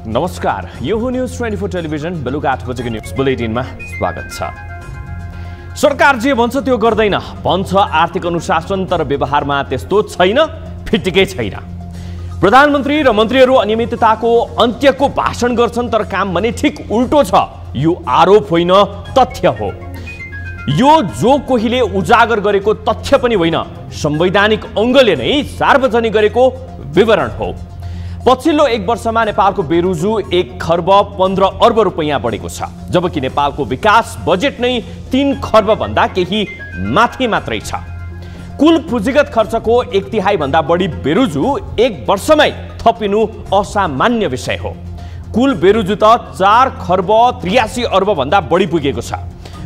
नमस्कार, यो हो न्यूज 24 टेलिभिजन बेलुका 8 बजेको न्यूज बुलेटिनमा स्वागत छ। सरकार जे भन्छ त्यो गर्दैन भन्छ आर्थिक अनुशासन, तर व्यवहारमा त्यस्तो छैन, फिटिकै छैन। प्रधानमन्त्री र मन्त्रीहरू अनियमितताको अन्त्यको भाषण गर्छन्, तर काम भने ठिक उल्टो छ। यो आरोप होइन, तथ्य हो। यो जो कोहीले उजागर गरेको तथ्य पनि होइन, संवैधानिक अङ्गले नै सार्वजनिक गरेको विवरण हो। पछिल्लो 1 वर्षमा नेपालको बेरोजु 1 खर्ब 15 अर्ब रुपैयाँ बढेको छ, जबकि नेपालको विकास बजेट नै 3 खर्ब भन्दा केही माथि मात्रै छ। कुल पुँजीगत खर्चको 1/3 भन्दा बढी बेरोजु 1 वर्षमै थपिनु असामान्य विषय हो। कुल बेरोजु त 4 खर्ब 83 अर्ब भन्दा बढी पुगेको छ।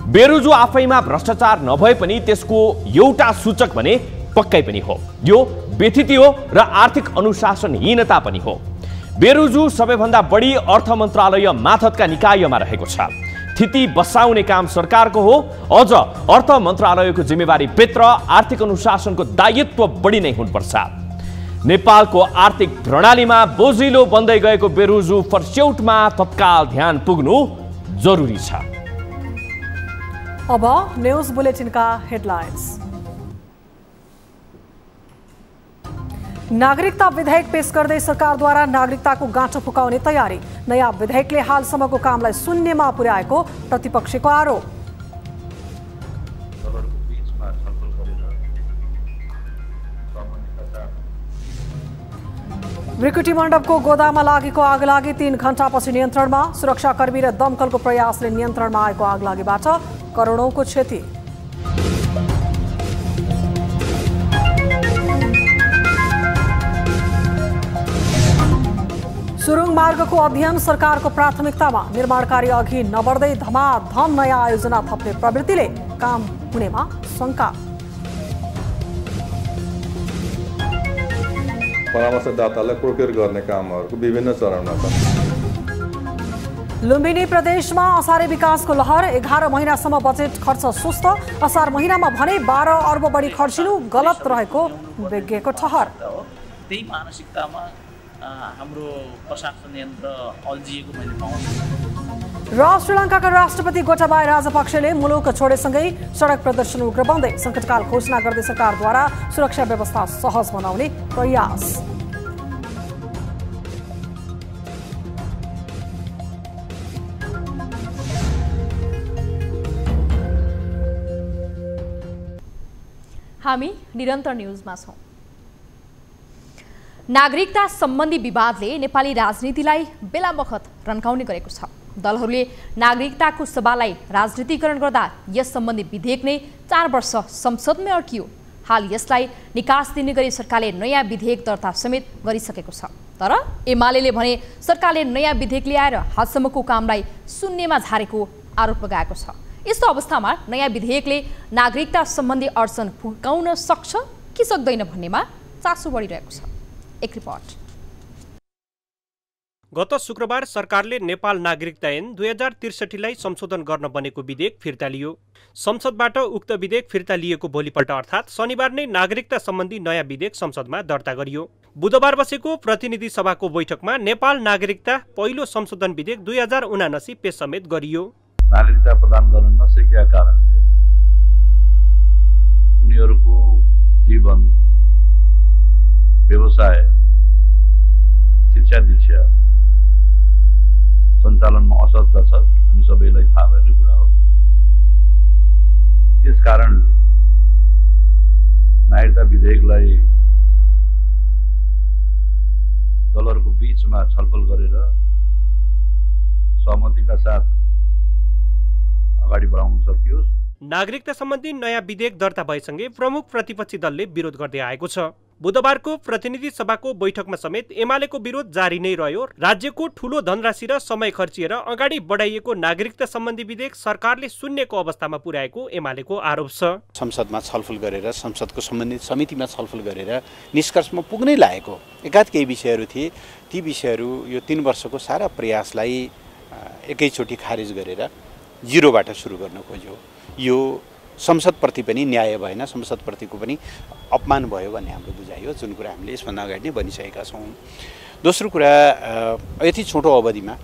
बेरोजु आफैमा भ्रष्टाचार नभए पनि त्यसको एउटा सूचक भने पक्कै पनि हो। यो व्यथिति हो र आर्थिक अनुशासनहीनता पनि हो। बेरोजु सबैभन्दा बढी अर्थ मन्त्रालय माथतका निकायमा रहेको छ। स्थिति बसाउने काम सरकारको हो। अझ अर्थ मन्त्रालयको जिम्मेवारी भित्र आर्थिक अनुशासनको दायित्व बढी नै हुनुपर्छ। नेपालको आर्थिक प्रणालीमा बोझिलो बन्दै गएको बेरोजु फर्स्यौटमा तत्काल ध्यान पुग्नु जरुरी छ। अब न्यूज बुलेटिनका हेडलाइन्स। नागरिकता विधेयक पेश गर्दै सरकारद्वारा नागरिकताको गाँठो फुकाउने तयारी। नयाँ विधेयकले हालसम्मको कामलाई शून्यमा पुर्याएको प्रतिपक्षको आरोप। ब्रिकुटी मण्डपको गोदाममा लागेको आगलागी 3 घण्टापछि नियन्त्रणमा। सुरक्षाकर्मी र दमकलको प्रयासले नियन्त्रणमा आएको आगलागीबाट करोडौंको क्षति। सुरुङ मार्गको अध्ययन सरकारको प्राथमिकतामा। निर्माण कार्य अघि नबढ्दै धमाधम नयाँ आयोजना थप्ने प्रवृत्तिले काम हुनेमा शंका। परामर्शदातालाई प्रोक्योर गर्ने कामहरूको विभिन्न चरणमा छ। लुम्बिनी प्रदेशमा असारे विकासको लहर। 11 महिनासम्म बजेट खर्च सुस्त। असार महिनामा भने 12 अर्ब बढी खर्चिनु गलत रहेको विज्ञको ठहर। त्यही मानसिकतामा हाम्रो प्रशासन यन्त्र अल्झिएको मैले पाउँछु। र श्रीलङ्काका राष्ट्रपति गोटाबाया राजपक्षले मुलुक छोडेसँगै सडक प्रदर्शन उग्र बन्दै सङ्कटकाल घोषणा गर्दै सरकारद्वारा सुरक्षा व्यवस्था सहज बनाउने प्रयास। हामी निरन्तर न्यूजमा छौं। नागरिकता सम्बन्धी विवादले नेपाली राजनीतिलाई बेला बखत रन्काउने गरेको छ। दलहरूले नागरिकताको सभालाई राजनीतिकरण गर्दा यस सम्बन्धी विधेयक नै 4 वर्ष संसदमै अड्कियो। हाल यसलाई निकास दिने गरी सरकारले नयाँ विधेयक दर्ता समेत गरिसकेको छ। तर एमालेले भने सरकारले नयाँ विधेयक ल्याएर हालसम्मको कामलाई शून्यमा झारेको आरोप लगाएको छ। यस्तो अवस्थामा नयाँ विधेयकले नागरिकता सम्बन्धी अडचन फुकाउन सक्छ कि सक्दैन भन्नेमा चासो बढिरहेको छ। एक रिपोर्ट। गत शुक्रबार सरकारले नेपाल नागरिकता ऐन 2063लाई संशोधन गर्न बनेको विधेयक फिर्ता लियो। संसदबाट उक्त विधेयक फिर्ता लिएको भोलिपल्ट अर्थात् शनिबार नै नागरिकता सम्बन्धी नयाँ विधेयक संसदमा दर्ता गरियो। बुधबार बसेको प्रतिनिधि सभाको बैठकमा नेपाल नागरिकता पहिलो संशोधन विधेयक 2079 पेश समेत गरियो। नागरिकता प्रदान गर्न नसकेका कारणले उनीहरूको जीवन, व्यवसाय, शिक्षा दीक्षा सञ्चालनमा असर गर्छ। हामी सबैलाई थाहा भएको कुरा हो। यस कारण नागरिकता विधेयकलाई दलहरूको बीचमा छलफल गरेर सहमतिका साथ अगाडि बढाउन सकियोस्। नागरिकता सम्बन्धी नयाँ विधेयक दर्ता भएसँगै प्रमुख प्रतिपक्षी दलले विरोध गर्दै आएको छ। बुधबारको प्रतिनिधि सभाको बैठकमा समेत एमालेको विरोध जारी नै रह्यो। राज्यको ठूलो धनराशि र समय खर्चिएर अगाडि बढाइएको नागरिकता सम्बन्धी विधेयक सरकारले शून्यको अवस्थामा पुर्याएको एमालेको आरोप छ। संसदमा छलफल गरेर संसदको सम्बन्धित समितिमा छलफल गरेर निष्कर्षमा पुग्नै लागेको एकाध केही विषयहरू थिए। ती विषयहरू यो 3 वर्षको सारा प्रयासलाई एकैचोटि खारेज गरेर जिरोबाट सुरु गर्न खोज्यो। यो संसदप्रति पनि न्याय भएन, संसदप्रतिको पनि अपमान भयो भन्ने हाम्रो बुझाइ हो, जुन कुरा हामीले यसभन्दा अगाडि नै भनिसकेका छौँ। दोस्रो कुरा, यति छोटो अवधिमा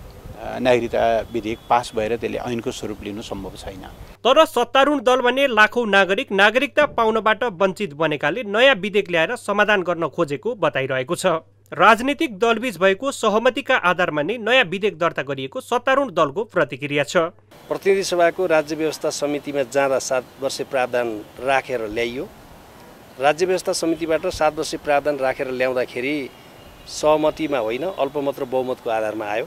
नागरिकता विधेयक पास भएर त्यसले ऐनको स्वरूप लिनु सम्भव छैन। तर सत्तारूढ दल भने लाखौं नागरिकता पाउनबाट वञ्चित बनेकाले नयाँ विधेयक ल्याएर समाधान गर्न खोजेको बताइरहेको छ। राजनीतिक दलबीच भएको सहमतिका आधारमा नै नयाँ विधेयक दर्ता गरिएको सत्तारूढ दलको प्रतिक्रिया छ। प्रतिनिधि सभाको राज्य व्यवस्था समितिमा जाँदा 7 वर्षे प्रावधान राखेर ल्याइयो। राज्य व्यवस्था समितिबाट 7 वर्षे प्रावधान राखेर ल्याउँदाखेरि सहमतिमा होइन, अल्पमत र बहुमतको आधारमा आयो।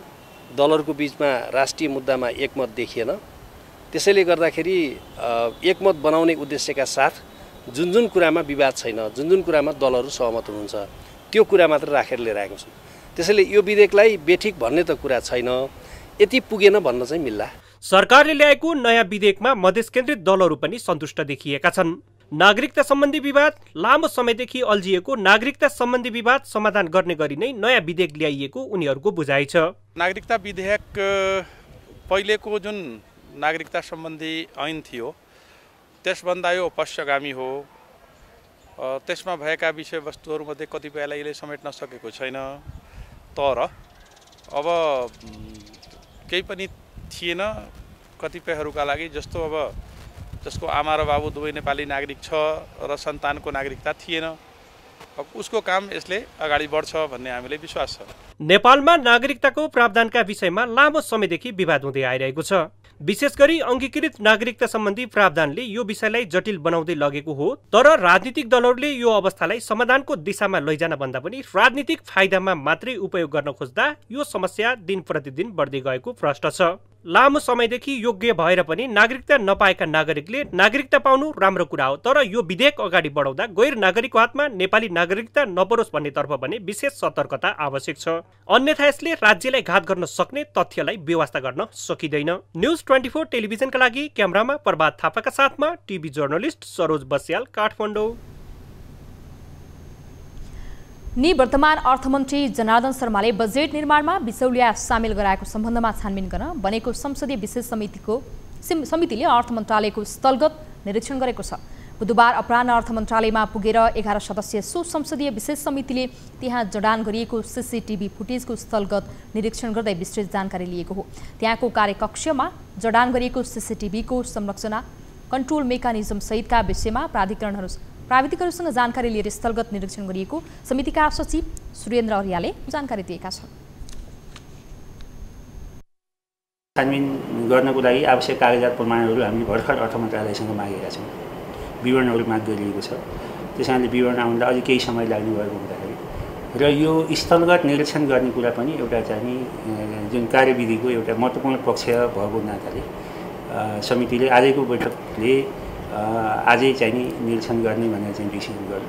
दलहरूको बीचमा राष्ट्रिय मुद्दामा एकमत देखिएन। त्यसैले गर्दाखेरि एकमत बनाउने उद्देश्यका साथ जुन कुरामा विवाद छैन, जुन कुरामा दलहरू सहमत हुनुहुन्छ, त्यो कुरा मात्र राखेर लिएर आएको छ। त्यसैले यो विधेयकलाई बेठिक भन्ने त कुरा छैन, यति पुगेन भन्न चाहिँ मिल्ला। सरकारले ल्याएको नयाँ विधेयकमा मधेस केन्द्रित दलहरू पनि सन्तुष्ट देखिएका छन्। नागरिकता सम्बन्धी विवाद लामो समयदेखि अल्झिएको नागरिकता सम्बन्धी विवाद समाधान गर्ने गरी नै नयाँ विधेयक ल्याइएको उनीहरूको बुझाइ छ। नागरिकता विधेयक पहिलेको जुन नागरिकता सम्बन्धी ऐन थियो त्यसभन्दा यो पश्चगामी हो। त्यसमा भएका विषयवस्तुहरूमध्ये कतिपयलाई यसले समेट्न सकेको छैन। तर अब केही पनि थिएन कतिपयहरूका लागि, जस्तो अब जसको आमा र बाबु दुवै नेपाली नागरिक छ र सन्तानको नागरिकता थिएन, अब उसको काम यसले अगाडि बढ्छ भन्ने हामीले विश्वास छ। नेपालमा नागरिकताको प्रावधानका विषयमा लामो समयदेखि विवाद हुँदै आइरहेको छ। विशेष गरी अंगीकृत नागरिकता सम्बन्धी प्रावधानले यो विषयलाई जटिल बनाउँदै लगेको हो। तर राजनीतिक दलहरूले यो अवस्थालाई समाधानको दिशामा लैजान भन्दा पनि राजनीतिक फाइदामा मात्रै उपयोग गर्न खोज्दा यो समस्या दिन प्रतिदिन बढ्दै गएको प्रश्न छ। लामो समयदेखि योग्य भएर पनि नागरिकता नपाएका नागरिकले नागरिकता पाउनु राम्रो कुरा हो, तर यो विधेयक अगाडि बढाउँदा गैर नागरिकको हातमा नेपाली नागरिकता नपरोस् भन्नेतर्फ भने विशेष सतर्कता आवश्यक छ। अन्यथा यसले राज्यलाई घात गर्न सक्ने तथ्यलाई व्यवस्था गर्न सकिँदैन। न्यूज 24 टेलिभिजनका लागि क्यामेरामा प्रभात थापाका साथमा टिभी जर्नलिस्ट सरोज बस्याल, काठमाडौँ। निवर्तमान अर्थमन्त्री जनार्दन शर्माले बजेट निर्माणमा बिचौलिया सामेल गराएको सम्बन्धमा छानबिन गर्न बनेको संसदीय विशेष समितिले अर्थ मन्त्रालयको स्थलगत निरीक्षण गरेको छ। बुधबार अपराह्न अर्थ मन्त्रालयमा पुगेर 11 सदस्यीय सो संसदीय विशेष समितिले त्यहाँ जडान गरिएको सीसीटीभी फुटेजको स्थलगत निरीक्षण गर्दै विस्तृत जानकारी लिएको हो। त्यहाँको कार्यकक्षमा जडान गरिएको सीसीटीभीको संरचना, कन्ट्रोल मेकानिजम सहितका विषयमा प्राविधिकहरूसँग जानकारी लिएर स्थलगत निरीक्षण गरिएको समितिका सचिव सुरेन्द्र अर्यालले जानकारी दिएका छन्। छानबिन गर्नको लागि आवश्यक कागजात प्रमाणहरू हामीले भर्खर अर्थ मन्त्रालयसँग मागेका छौँ। विवरणहरू माग गरिएको छ। त्यसैले विवरण आउँदा अझै केही समय लाग्ने भएको हुँदाखेरि र यो स्थलगत निरीक्षण गर्ने कुरा पनि एउटा चाहिँ जुन कार्यविधिको एउटा महत्त्वपूर्ण पक्ष भएको हुनाले समितिले आजको बैठकले आजै चाहिँ निरीक्षण गर्ने भनेर चाहिँ डिसिजन गर्यो।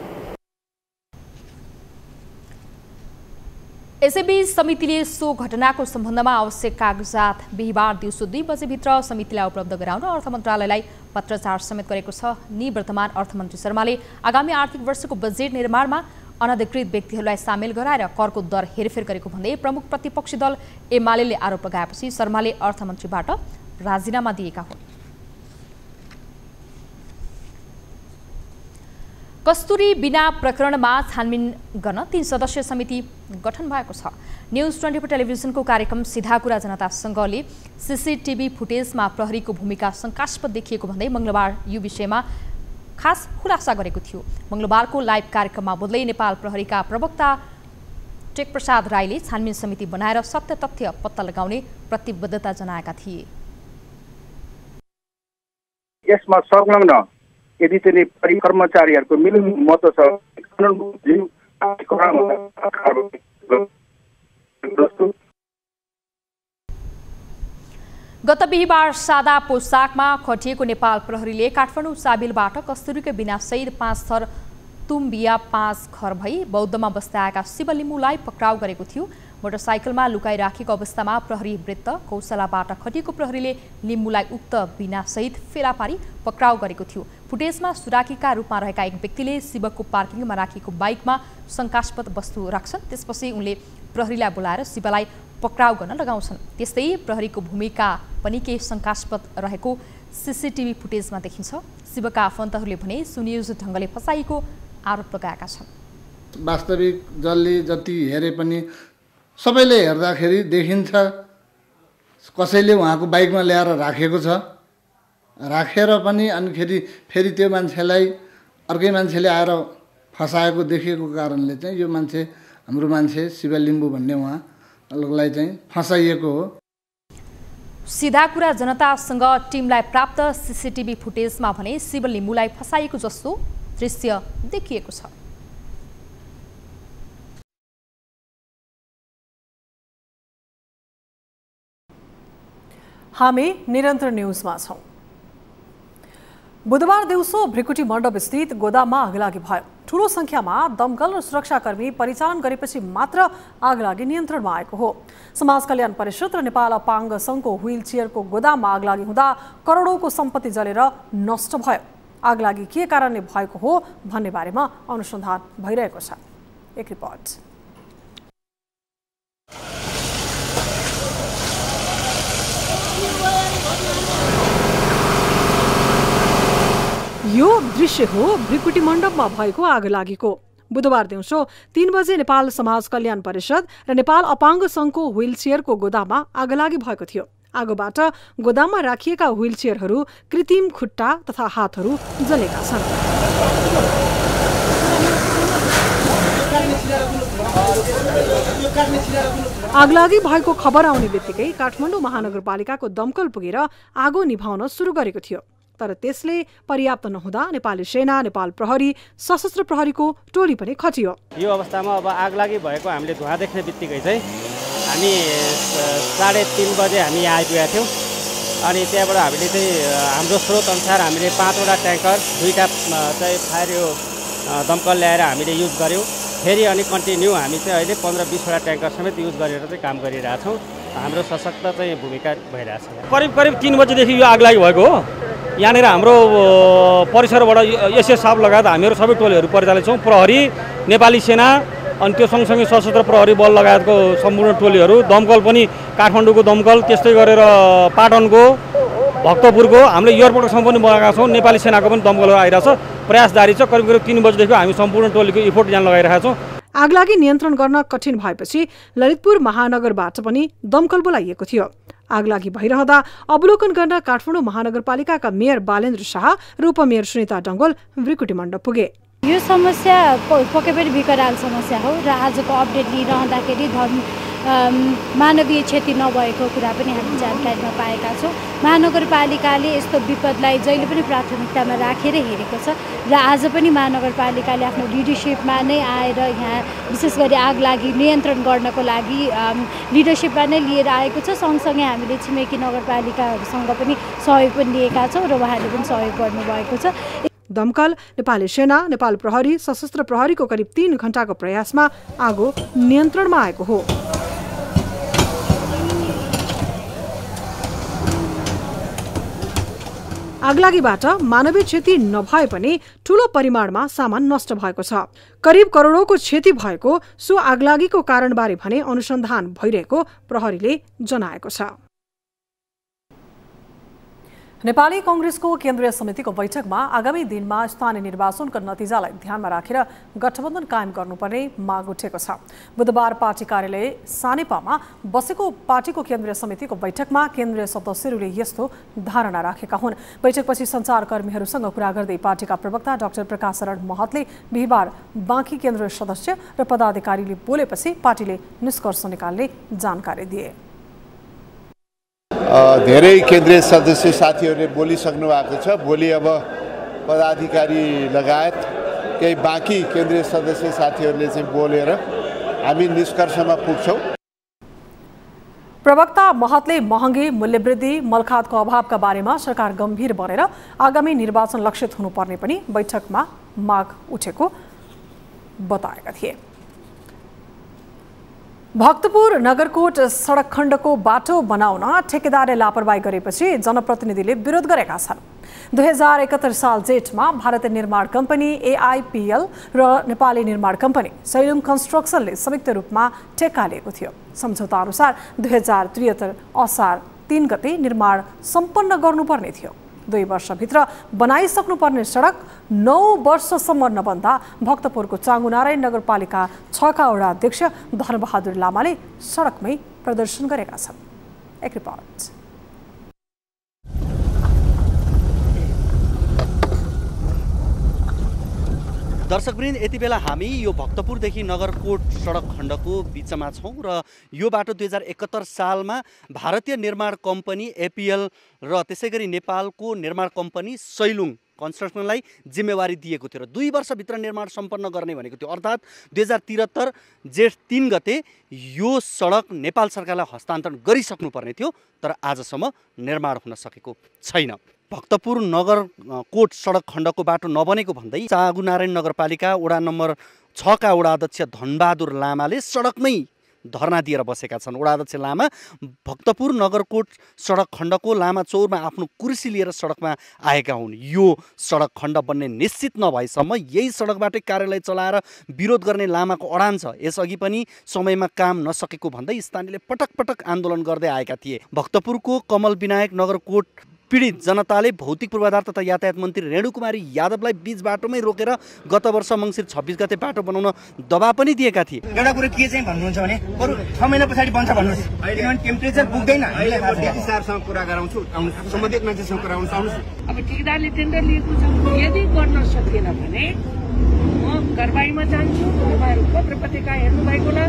यसैबीच समितिले सो घटनाको सम्बन्धमा आवश्यक कागजात बिहिबार दिउँसो 2 बजेभित्र समितिलाई उपलब्ध गराउन अर्थ मन्त्रालयलाई पत्रचार समेत गरेको छ। निवर्तमान अर्थमन्त्री शर्माले आगामी आर्थिक वर्षको बजेट निर्माणमा अनधिकृत व्यक्तिहरूलाई सामेल गराएर करको दर हेरफेर गरेको भन्दै प्रमुख प्रतिपक्षी दल एमालेले आरोप लगाएपछि शर्माले अर्थमन्त्रीबाट राजीनामा दिएका हुन्। कस्तुरी बिना प्रकरणमा छानबिन गर्न 3 सदस्यीय समिति गठन भएको छ। न्यूज 24 टेलिभिजनको कार्यक्रम सीधा कुरा जनतासँगले सीसीटीभी फुटेजमा प्रहरीको भूमिका शंकास्पद देखिएको भन्दै मंगलबार यो विषयमा खास खुलासा गरेको थियो। मंगलबारको लाइभ कार्यक्रममा बोल्दै नेपाल प्रहरीका प्रवक्ता टेकप्रसाद राईले छानबिन समिति बनाएर सत्य तथ्य पत्ता लगाउने प्रतिबद्धता जनाएका थिए। यसमा संलग्न यदि चाहिँ कर्मचारीहरूको मिलित महत्त्व छ गत बिहीबार सादा पोसाकमा खटिएको नेपाल प्रहरीले काठमाडौँ साबिलबाट कस्तुरीकै बिनासहित 5 थर तुम्बिया 5 घर भई बौद्धमा बस्दै आएका शिव लिम्बूलाई पक्राउ गरेको थियो। मोटरसाइकलमा लुकाइराखेको अवस्थामा प्रहरी वृत्त कौशलाबाट खटिएको प्रहरीले लिम्बूलाई उक्त बिनासहित फेला पारी पक्राउ गरेको थियो। फुटेजमा सुराकीका रूपमा रहेका एक व्यक्तिले शिवको पार्किङमा राखिएको बाइकमा शङ्कास्पद वस्तु राख्छन्। त्यसपछि उनले प्रहरीलाई बोलाएर शिवलाई पक्राउ गर्न लगाउँछन्। त्यस्तै प्रहरीको भूमिका पनि केही शङ्कास्पद रहेको सीसीटीभी फुटेजमा देखिन्छ। शिवका आफन्तहरूले भने सुनियोज ढङ्गले फसाइएको आरोप लगाएका छन्। वास्तविक जसले जति हेरे पनि सबैले हेर्दाखेरि देखिन्छ कसैले उहाँको बाइकमा ल्याएर राखेको छ। राखेर पनि अनि फेरि त्यो मान्छेलाई अर्कै मान्छेले आएर फसाएको देखिएको कारणले चाहिँ यो मान्छे हाम्रो मान्छे शिव लिम्बू भन्ने उहाँलाई चाहिँ फसाइएको हो। सिधा कुरा जनतासँग टिमलाई प्राप्त सीसीटीभी फुटेजमा भने शिव लिम्बूलाई फसाइएको जस्तो दृश्य देखिएको छ। हामी निरन्तर न्यूजमा छौं। बुधबार दिउँसो भ्रिकुटी मण्डप स्थित गोदाममा आगलागी भयो। ठूलो संख्यामा दमकल र सुरक्षाकर्मी परिचालन गरेपछि मात्र आगलागी नियन्त्रणमा आएको हो। समाज कल्याण परिषद र नेपाल अपाङ्ग संघको व्हील चेयरको गोदाममा आगलागी हुँदा करोडौंको सम्पत्ति जलेर नष्ट भयो। आगलागी के कारणले भएको हो भन्ने बारेमा अनुसन्धान भइरहेको छ। एक रिपोर्ट। यो दृश्य हो भ्रिकुटी मण्डपमा भएको आगलागीको। बुधबार दिउँसो 3 बजे नेपाल समाज कल्याण परिषद र नेपाल अपाङ्ग संघको व्हील चेयरको गोदाममा आगलागी भएको थियो। आगोबाट गोदाममा राखिएका व्हील चेयरहरू, कृत्रिम खुट्टा तथा हातहरू जलेका छन्। आगलागी भएको खबर आउने बित्तिकै काठमाडौँ महानगरपालिकाको दमकल पुगेर आगो निभाउन सुरु गरेको थियो। तर त्यसले पर्याप्त नहुँदा नेपाली सेना, नेपाल प्रहरी, सशस्त्र प्रहरीको टोली पनि खटियो। यो अवस्थामा अब आगलागी भएको हामीले धुवा देख्ने बित्तिकै चाहिँ हामी 3:30 बजे हामी यहाँ आइपुगेका थियौँ। अनि त्यहाँबाट हामीले चाहिँ हाम्रो स्रोत अनुसार हामीले 5वटा ट्याङ्कर, 2टा चाहिँ फायर यो दमकल ल्याएर हामीले युज गऱ्यौँ। फेरि अनि कन्टिन्यू हामी चाहिँ अहिले 15-20वटा ट्याङ्कर समेत युज गरेर चाहिँ काम गरिरहेछौँ। हाम्रो सशक्त चाहिँ भूमिका भइरहेछ। करिब 3 बजेदेखि यो आगलागी भएको हो। यहाँनिर हाम्रो परिसरबाट एसएस साहब लगायत हामीहरू सबै टोलीहरू परिचालित छौँ। प्रहरी, नेपाली सेना अनि त्यो सँगसँगै सशस्त्र प्रहरी बल लगायतको सम्पूर्ण टोलीहरू, दमकल पनि काठमाडौँको दमकल, त्यस्तै गरेर पाटनको, भक्तपुरको, हामीले एयरपोर्टसम्म पनि बनाएका छौँ। नेपाली सेनाको पनि दमकलहरू आइरहेछ। प्रयास जारी छ। करिब 3 बजेदेखि हामी सम्पूर्ण टोलीको इफोर्ट यहाँ लगाइरहेका छौँ। आगलागी नियन्त्रण गर्न कठिन भएपछि ललितपुर महानगरबाट पनि दमकल बोलाइएको थियो। आगलागी भइरहँदा अवलोकन गर्न काठमाडौँ महानगरपालिकाका मेयर बालेन्द्र शाह र उपमेयर सुनिता डङ्गोल भ्रिकुटी मण्डप पुगे। यो समस्या पक्कै पनि विकराल समस्या हो र आजको अपडेट लिइरहँदाखेरि मानवीय क्षति नभएको कुरा पनि हामी जानकारीमा पाएका छौँ। महानगरपालिकाले यस्तो विपदलाई जहिले पनि प्राथमिकतामा राखेर हेरेको छ र आज पनि महानगरपालिकाले आफ्नो लिडरसिपमा नै आएर यहाँ विशेष गरी आगलागी नियन्त्रण गर्नको लागि लिडरसिपमा नै लिएर आएको छ। सँगसँगै हामीले छिमेकी नगरपालिकाहरूसँग पनि सहयोग पनि लिएका छौँ र उहाँले पनि सहयोग गर्नुभएको छ। दमकल, नेपाली सेना, नेपाल प्रहरी, सशस्त्र प्रहरीको करिब 3 घण्टाको प्रयासमा आगो नियन्त्रणमा आएको हो। आगलागीबाट मानवीय क्षति नभए पनि ठूलो परिमाणमा सामान नष्ट भएको छ। करिब करोडौंको क्षति भएको सो आगलागीको कारणबारे भने अनुसन्धान भइरहेको प्रहरीले जनाएको छ। नेपाली कांग्रेसको केन्द्रीय समितिको बैठकमा आगामी दिनमा स्थानीय निर्वाचनका नतिजालाई ध्यानमा राखेर गठबन्धन कायम गर्नुपर्ने माग उठेको छ। बुधबार पार्टी कार्यालय सानेपामा बसेको पार्टीको केन्द्रीय समितिको बैठकमा केन्द्रीय सदस्यहरूले यस्तो धारणा राखेका हुन्। बैठकपछि सञ्चारकर्मीहरूसँग कुरा गर्दै पार्टीका प्रवक्ता डाक्टर प्रकाश शरण महतले बिहीबार बाँकी केन्द्रीय सदस्य र पदाधिकारीले बोलेपछि पार्टीले निष्कर्ष निकाल्ने जानकारी दिए। धेरै केन्द्रीय सदस्य साथीहरूले बोलिसक्नु भएको छ। भोलि अब पदाधिकारी लगायत केही बाँकी केन्द्रीय सदस्य साथीहरूले चाहिँ बोलेर हामी निष्कर्षमा पुग्छौँ। प्रवक्ता महतले महँगी मूल्यवृद्धि मलखातको अभावका बारेमा सरकार गम्भीर बनेर आगामी निर्वाचन लक्षित हुनुपर्ने पनि बैठकमा माग उठेको बताएका थिए। भक्तपुर नगरकोट सडक खण्डको बाटो बनाउन ठेकेदारले लापरवाही गरेपछि जनप्रतिनिधिले विरोध गरेका छन्। 2071 साल जेठमा भारतीय निर्माण कम्पनी AIPL र नेपाली निर्माण कम्पनी सैलुङ कन्स्ट्रक्सनले संयुक्त रूपमा ठेक्का लिएको थियो। सम्झौता अनुसार 2073 असार 3 गते निर्माण सम्पन्न गर्नुपर्ने थियो। 2 वर्षभित्र बनाइसक्नुपर्ने सडक 9 वर्षसम्म नबन्दा भक्तपुरको चाँगुनारायण नगरपालिका 6 का वडा अध्यक्ष धनबहादुर लामाले सडकमै प्रदर्शन गरेका छन्। एक रिपोर्ट। दर्शकवृन्द, यति बेला हामी यो भक्तपुरदेखि नगरकोट सडक खण्डको बिचमा छौँ र यो बाटो 2071 सालमा भारतीय निर्माण कम्पनी APL र त्यसै गरी नेपालको निर्माण कम्पनी सैलुङ कन्स्ट्रक्सनलाई जिम्मेवारी दिएको थियो र 2 वर्षभित्र निर्माण सम्पन्न गर्ने भनेको थियो। अर्थात् 2073 जेठ 3 गते यो सडक नेपाल सरकारलाई हस्तान्तरण गरिसक्नुपर्ने थियो, तर आजसम्म निर्माण हुन सकेको छैन। भक्तपुर नगरकोट सडक खण्डको बाटो नबनेको भन्दै चाँगुनारायण नगरपालिका वडा नम्बर 6 का वडा अध्यक्ष धनबहादुर लामाले सडकमै धरना दिएर बसेका छन्। वडा अध्यक्ष लामा भक्तपुर नगरकोट सडक खण्डको लामा चौरमा आफ्नो कुर्सी लिएर सडकमा आएका हुन्। यो सडक खण्ड बन्ने निश्चित नभएसम्म यही सडकबाटै कार्यालय चलाएर विरोध गर्ने लामाको अडान छ। यसअघि पनि समयमा काम नसकेको भन्दै स्थानीयले पटक पटक आन्दोलन गर्दै आएका थिए। भक्तपुरको कमल विनायक नगरकोट पीडित जनताले भौतिक पूर्वाधार तथा यातायात मन्त्री रेणुकुमारी यादवलाई बीच बाटोमै रोकेर गत वर्ष मङ्सिर 26 गते बाटो बनाउन दबाब पनि दिएका थिए। एउटा कुरो के चाहिँ भन्नुहुन्छ भने बरु 6 महिना पछाडि बन्छ भन्नुहोस्, किनभने टेम्परेचर पुग्दैन। हामीले सरसँग कुरा गराउँछु, सम्बन्धित मान्छेसँग कुरा गराउँछु। अब ठेकेदारले टेन्डर लिएको छ, यदि गर्न सकिएन भने म कारबाहीमा जान्छु। तपाईहरु पत्र पत्रिका हेर्नु भएको होला,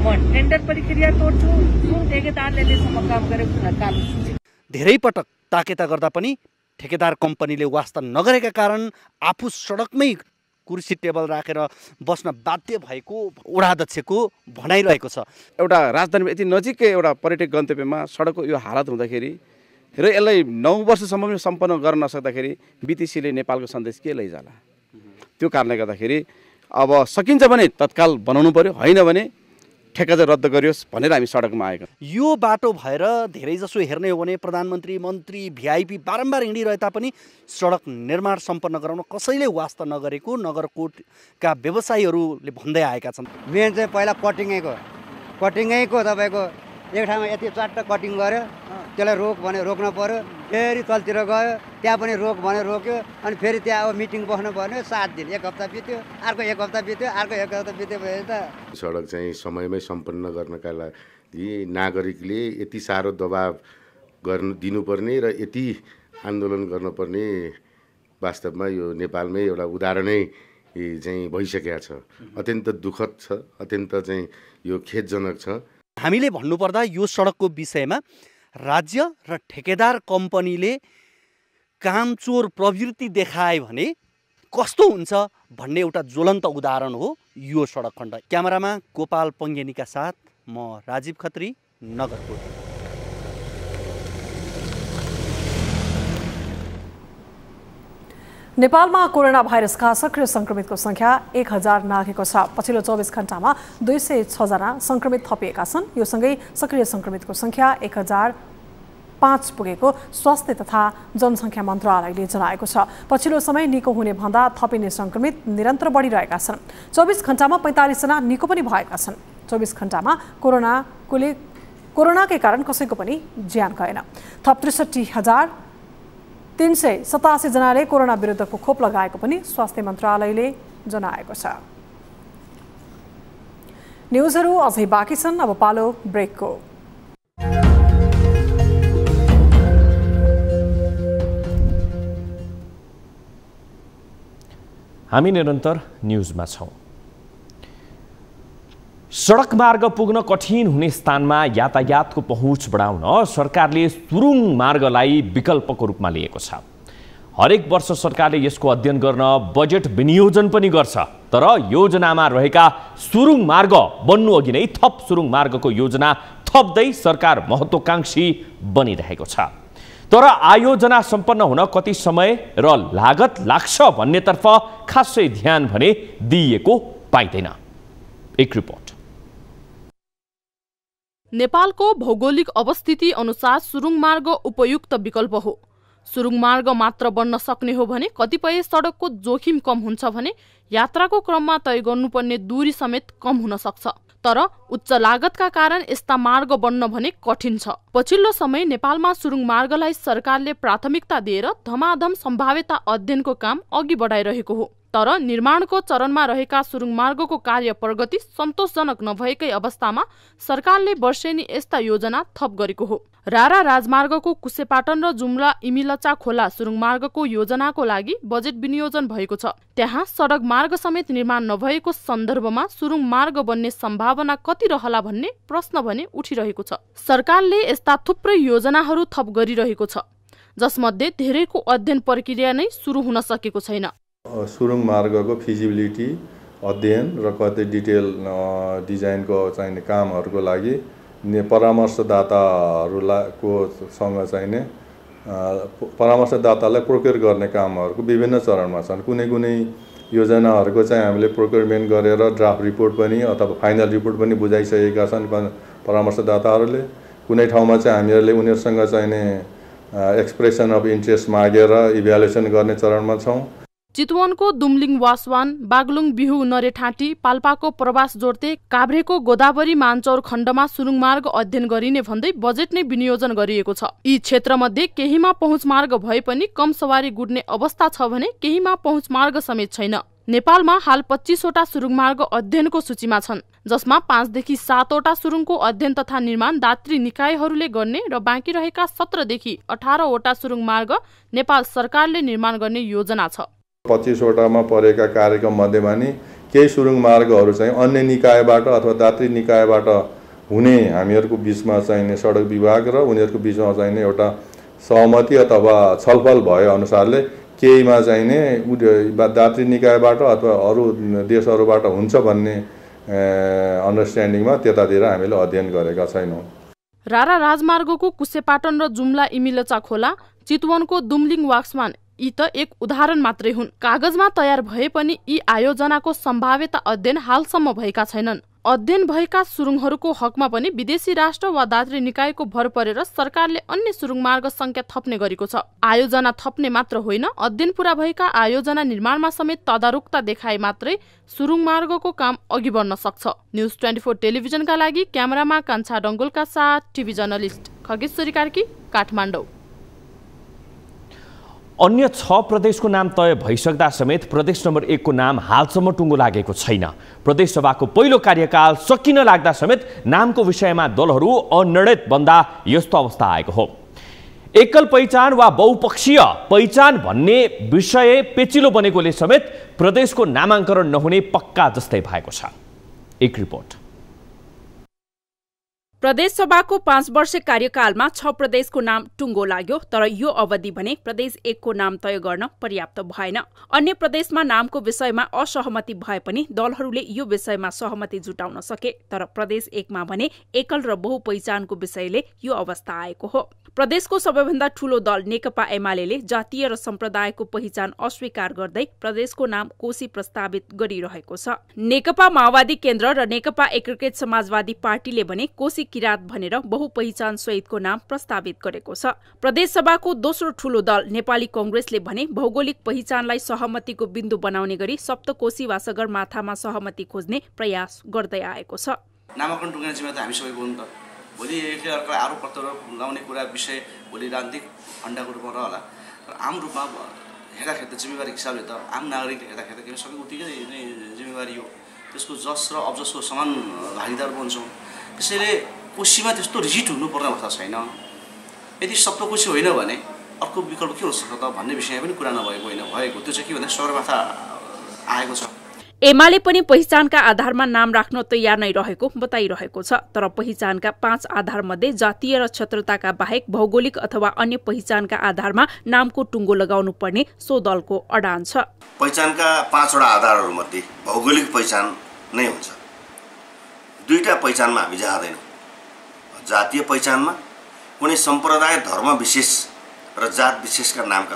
म टेन्डर प्रक्रिया तोड्छु। जुन ठेकेदारले लेसम्म काम गरेको छ कालो सूची। धेरै पटक ताकेता गर्दा पनि ठेकेदार कम्पनीले वास्ता नगरेका कारण आफू सडकमै कुर्सी टेबल राखेर बस्न बाध्य भएको वडा अध्यक्षको भनाइरहेको छ। एउटा राजधानीमा यति नजिकै एउटा पर्यटक गन्तव्यमा सडकको यो हालत हुँदाखेरि र यसलाई 9 वर्षसम्म सम्पन्न गर्न नसक्दाखेरि BTCले नेपालको सन्देश के लैजाला। त्यो कारणले गर्दाखेरि अब सकिन्छ भने तत्काल बनाउनु पर्यो, होइन भने ठेक्का चाहिँ रद्द गरियोस् भनेर हामी सडकमा आएका। यो बाटो भएर धेरैजसो हेर्ने हो भने प्रधानमन्त्री, मन्त्री, VIP बारम्बार हिँडिरहे तापनि सडक निर्माण सम्पन्न गराउन कसैले वास्ता नगरेको नगरकोटका व्यवसायीहरूले भन्दै आएका छन्। मेन चाहिँ पहिला कटिङैको तपाईँको एक ठाउँमा यति चट्ट कटिङ गर्यो, त्यसलाई रोक भने रोक्न पर्यो, फेरि तलतिर गयो, त्यहाँ पनि रोक भने रोक्यो, अनि फेरि त्यहाँ अब मिटिङ बस्नु पर्ने 7 दिन, 1 हप्ता बित्यो, अर्को 1 हप्ता बित्यो, अर्को 1 हप्ता बित्यो भए त सडक चाहिँ समयमै सम्पन्न गर्नका लागि नागरिकले यति साह्रो दबाब दिनुपर्ने र यति आन्दोलन गर्नुपर्ने वास्तवमा यो नेपालमै एउटा उदाहरणै चाहिँ भइसकेको छ। अत्यन्त दुःखद छ, अत्यन्त चाहिँ यो खेदजनक छ। हामीले भन्नुपर्दा यो सडकको विषयमा राज्य र ठेकेदार कम्पनीले कामचोर प्रवृत्ति देखाए भने कस्तो हुन्छ भन्ने एउटा ज्वलन्त उदाहरण हो यो सडक खण्ड। क्यामेरामा गोपाल पङ्गेनीका साथ म राजीव खत्री, नगरकोट। नेपालमा कोरोना भाइरसका सक्रिय संक्रमितको संख्या 1000 नाघेको छ। पछिल्लो 24 घण्टामा 206 जना संक्रमित थपिएका छन्। यो सँगै सक्रिय संक्रमितको संख्या 1005 पुगेको स्वास्थ्य तथा जनसङ्ख्या मन्त्रालयले जनाएको छ। पछिल्लो समय निको हुने भन्दा थपिने संक्रमित निरन्तर बढिरहेका छन्। 24 घण्टामा 45 जना निको पनि भएका छन्। 24 घण्टामा कोरोनाकै कारण कसैको पनि ज्यान गएन। थप 63,387 जनाले कोरोना विरुद्धको खोप लगाएको पनि स्वास्थ्य मन्त्रालयले जनाएको छ। न्युजहरू अझै बाँकी छन्, अब पालो ब्रेकको। हामी निरन्तर न्युजमा छौँ। सडक मार्ग पुग्न कठिन हुने स्थानमा यातायातको पहुँच बढाउन सरकारले सुरुङ मार्गलाई विकल्पको रूपमा लिएको छ। हरेक वर्ष सरकारले यसको अध्ययन गर्न बजेट विनियोजन पनि गर्छ, तर योजनामा रहेका सुरुङ मार्ग बन्नु अघि नै थप सुरुङ मार्गको योजना थप्दै सरकार महत्त्वकांक्षी बनिरहेको छ। तर आयोजना सम्पन्न हुन कति समय र लागत लाग्छ भन्नेतर्फ खासै ध्यान भने दिइएको पाइँदैन। एक रिपोर्ट। नेपालको भौगोलिक अवस्थिति अनुसार सुरुङ मार्ग उपयुक्त विकल्प हो। सुरुङ मार्ग मात्र बन्न सक्ने हो भने कतिपय सडकको जोखिम कम हुन्छ भने यात्राको क्रममा तय गर्नुपर्ने दूरी समेत कम हुन सक्छ। तर उच्च लागतका कारण यस्ता मार्ग बन्न भने कठिन छ। पछिल्लो समय नेपालमा सुरुङ मार्गलाई सरकारले प्राथमिकता दिएर धमाधम सम्भाव्यता अध्ययनको काम अघि बढाइरहेको हो। तर निर्माणको चरणमा रहेका सुरुङ मार्गको कार्य प्रगति सन्तोषजनक नभएकै अवस्थामा सरकारले वर्षेनी यस्ता योजना थप गरेको हो। रारा राजमार्गको कुसेपाटन र जुम्ला इमिलचा खोला सुरुङ मार्गको योजनाको लागि बजेट विनियोजन भएको छ। त्यहाँ सडक मार्ग समेत निर्माण नभएको सन्दर्भमा सुरुङ मार्ग बन्ने सम्भावना कति रहला भन्ने प्रश्न भने उठिरहेको छ। सरकारले यस्ता थुप्रै योजनाहरू थप गरिरहेको छ, जसमध्ये धेरैको अध्ययन प्रक्रिया नै सुरु हुन सकेको छैन। सुरुङ मार्गको फिजिबिलिटी अध्ययन र कतै डिटेल डिजाइनको चाहिने कामहरूको लागि परामर्शदाताहरूको सँग चाहिने परामर्शदातालाई प्रोक्योर गर्ने कामहरूको विभिन्न चरणमा छन्। कुनै कुनै योजनाहरूको चाहिँ हामीले प्रोक्योरमेन्ट गरेर ड्राफ्ट रिपोर्ट पनि अथवा फाइनल रिपोर्ट पनि बुझाइसकेका छन् परामर्शदाताहरूले। कुनै ठाउँमा चाहिँ हामीहरूले उनीहरूसँग चाहिने एक्सप्रेसन अफ इन्ट्रेस्ट मागेर इभ्यालुएसन गर्ने चरणमा छौँ। चितवनको दुम्लिङ वासवान, बागलुङ बिहु नरेठाँटी, पाल्पाको प्रवास जोड्ते, काभ्रेको गोदावरी मानचौर खण्डमा सुरुङ मार्ग अध्ययन गरिने भन्दै बजेट नै विनियोजन गरिएको छ। यी क्षेत्रमध्ये केहीमा पहुँच मार्ग भए पनि कम सवारी गुड्ने अवस्था छ भने केहीमा पहुँच मार्ग समेत छैन। नेपालमा हाल 25 वटा सुरुङ मार्ग अध्ययनको सूचीमा छन्, जसमा 5 देखि 7 वटा सुरुङको अध्ययन तथा निर्माण दात्री निकायहरूले गर्ने र बाँकी रहेका 17 देखि 18 वटा सुरुङ मार्ग नेपाल सरकारले निर्माण गर्ने योजना छ। 25 वटामा परेका कार्यक्रम मध्येमा नि केही सुरुङ मार्गहरू चाहिँ अन्य निकायबाट अथवा दात्री निकायबाट हुने हामीहरूको बिचमा चाहिने सडक विभाग र उनीहरूको बिचमा चाहिने एउटा सहमति अथवा छलफल भए अनुसारले केहीमा चाहिने दात्री निकायबाट अथवा अरू देशहरूबाट हुन्छ भन्ने अन्डरस्ट्यान्डिङमा त्यतातिर हामीले अध्ययन गरेका छैनौँ। रारा राजमार्गको कुसेपाटन र जुम्ला इमिलचा खोला, चितवनको दुम्लिङ वाक्समान यी त एक उदाहरण मात्रै हुन्। कागजमा तयार भए पनि यी आयोजनाको सम्भाव्यता अध्ययन हालसम्म भएका छैनन्। अध्ययन भएका सुरुङहरूको हकमा पनि विदेशी राष्ट्र वा दात्री निकायको भर परेर सरकारले अन्य सुरुङ मार्ग संख्या थप्ने गरेको छ। आयोजना थप्ने मात्र होइन, अध्ययन पूरा भएका आयोजना निर्माणमा समेत तदारुकता देखाए मात्रै सुरुङ मार्गको काम अघि बढ्न सक्छ। न्युज 24 टेलिभिजनका लागि क्यामेरामा कान्छा डङ्गोलका साथ टिभी जर्नलिस्ट खगेश्वरी कार्की, काठमाडौँ। अन्य 6 प्रदेशको नाम तय भइसक्दा समेत प्रदेश नम्बर 1 को नाम हालसम्म टुङ्गो लागेको छैन। प्रदेश सभाको पहिलो कार्यकाल सकिन लाग्दा समेत नामको विषयमा दलहरू अनिर्णित बन्दा यस्तो अवस्था आएको हो। एकल पहिचान वा बहुपक्षीय पहिचान भन्ने विषय पेचिलो बनेकोले समेत प्रदेशको नामाङ्करण नहुने पक्का जस्तै भएको छ। एक रिपोर्ट। प्रदेश सभाको 5 वर्ष कार्यकालमा 6 प्रदेशको नाम टुङ्गो लाग्यो, तर यो अवधि भने प्रदेश 1 को नाम तय गर्न पर्याप्त भएन। अन्य प्रदेशमा नामको विषयमा असहमति भए पनि दलहरूले यो विषयमा सहमति जुटाउन सके, तर प्रदेश 1 मा भने एकल र बहुपहिचानको विषयले यो अवस्था आएको हो। प्रदेशको सबैभन्दा ठूलो दल नेकपा एमाले जातीय र सम्प्रदायको पहिचान अस्वीकार गर्दै प्रदेशको नाम कोशी प्रस्तावित गरिरहेको छ। नेकपा माओवादी केन्द्र र नेकपा एकीकृत समाजवादी पार्टीले भने कोशी किरात भनेर बहुपहिचान सहितको नाम प्रस्तावित गरेको छ। प्रदेश सभाको दोस्रो ठूलो दल नेपाली कांग्रेसले भने भौगोलिक पहिचानलाई सहमतिको बिन्दु बनाउने गरी सप्तकोशी वा सगरमाथामा सहमति खोज्ने प्रयास गर्दै आएको छ। नामाकरण टुङ्गाउने जिम्मेवारी हामी सबैको हो नि त। भोलि एकले अर्कालाई आरोप प्रत्यारोप लगाउने कुरा विषय भोलि राजनीतिक फन्डाको रूपमा रहला, तर आम रूपमा हेर्दाखेरि त जिम्मेवारी हिसाबले त आम नागरिकले हेर्दाखेरि किन सबैको उत्तिकै जिम्मेवारी हो। त्यसको जस र अबजसको समान भागीदार बन्छौँ। त्यसैले कोशीमा त्यस्तो रिजिट हुनुपर्ने अवस्था छैन। यदि सप्तकोशी होइन भने अर्को विकल्प के हुनसक्छ त भन्ने विषयमा पनि कुरा नभएको होइन, भएको त्यो चाहिँ के भन्दा सगरमाथा आएको छ। एमाले पनि पहिचानका आधारमा नाम राख्न तयार नै रहेको बताइरहेको छ। तर पहिचानका 5 आधार मध्ये जातीय र क्षेत्रताका बाहेक भौगोलिक अथवा अन्य पहिचानका आधारमा नामको टुङ्गो लगाउनु पर्ने सो दलको अडान छ। पहिचानका 5 वटा आधारहरू मध्ये भौगोलिक पहिचान नै हुन्छ। 2टा पहिचानमा हामी जाँदैनौँ। जातीय पहिचानमा कुनै सम्प्रदाय, धर्म विशेष र जात विशेषका नामका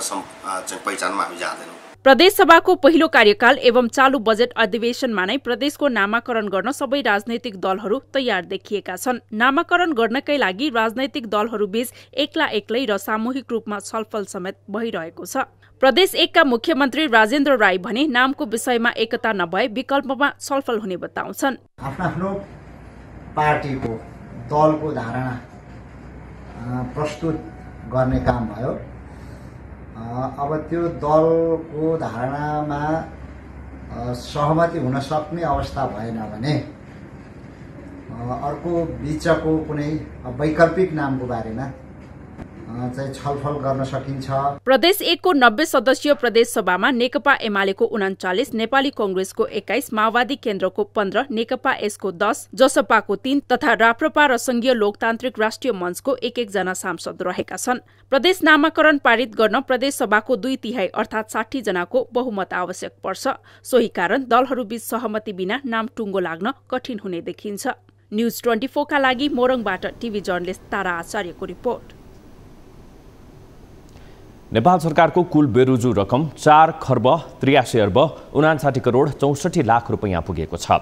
पहिचानमा हामी जाँदैनौँ। प्रदेशसभाको पहिलो कार्यकाल एवं चालू बजेट अधिवेशनमा नै प्रदेशको नामाकरण गर्न सबै राजनैतिक दलहरू तयार देखिएका छन्। नामाकरण गर्नकै लागि राजनैतिक दलहरूबीच एक्लै र सामूहिक रूपमा छलफल समेत भइरहेको छ। प्रदेश 1 का मुख्यमन्त्री राजेन्द्र राई भने नामको विषयमा एकता नभए विकल्पमा छलफल हुने बताउँछन्। आफ्नो पार्टीको दलको धारणा प्रस्तुत गर्ने काम भयो। अब त्यो दलको धारणामा सहमति हुन सक्ने अवस्था भएन भने अर्को बीचको कुनै वैकल्पिक नामको बारेमा चाहिँ छलफल गर्न सकिन्छ। प्रदेश 1 को 90 सदस्यीय प्रदेश सभामा नेकपा एमालेको 39, नेपाली कांग्रेसको 21, माओवादी केन्द्रको 15, नेकपा एसको 10, जसपाको 3 तथा राप्रपा र संघीय लोकतान्त्रिक राष्ट्रिय मञ्चको 1-1 जना सांसद रहेका छन्। प्रदेश नामाकरण पारित गर्न प्रदेश सभाको 2/3 अर्थात् 60 जनाको बहुमत आवश्यक पर्छ। सोही कारण दलहरूबीच सहमति बिना नाम टुङ्गो लाग्न कठिन हुने देखिन्छ। न्यूज 24 का लागि मोरङबाट टिभी जर्नलिस्ट तारा आचार्यको रिपोर्ट। नेपाल सरकारको कुल बेरुजु रकम 4 खर्ब 83 अर्ब 59 करोड 64 लाख रुपैयाँ पुगेको छ।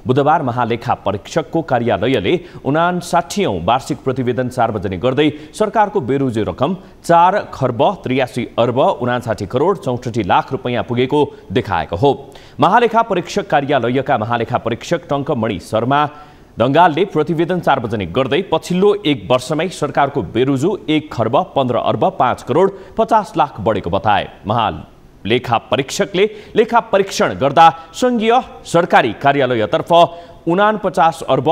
बुधबार महालेखा परीक्षकको कार्यालयले 59औं वार्षिक प्रतिवेदन सार्वजनिक गर्दै सरकारको बेरुजु रकम 4 खर्ब 83 अर्ब 59 करोड 64 लाख रुपैयाँ पुगेको देखाएको हो। महालेखा परीक्षक कार्यालयका महालेखा परीक्षक टङ्कमणि शर्मा दंगालले प्रतिवेदन सार्वजनिक गर्दै पछिल्लो 1 वर्षमै सरकारको बेरुजु 1 खर्ब 15 अर्ब 5 करोड 50 लाख बढेको बताए। महालेखा परीक्षकले लेखा परीक्षण गर्दा संघीय सरकारी कार्यालयतर्फ 49 अर्ब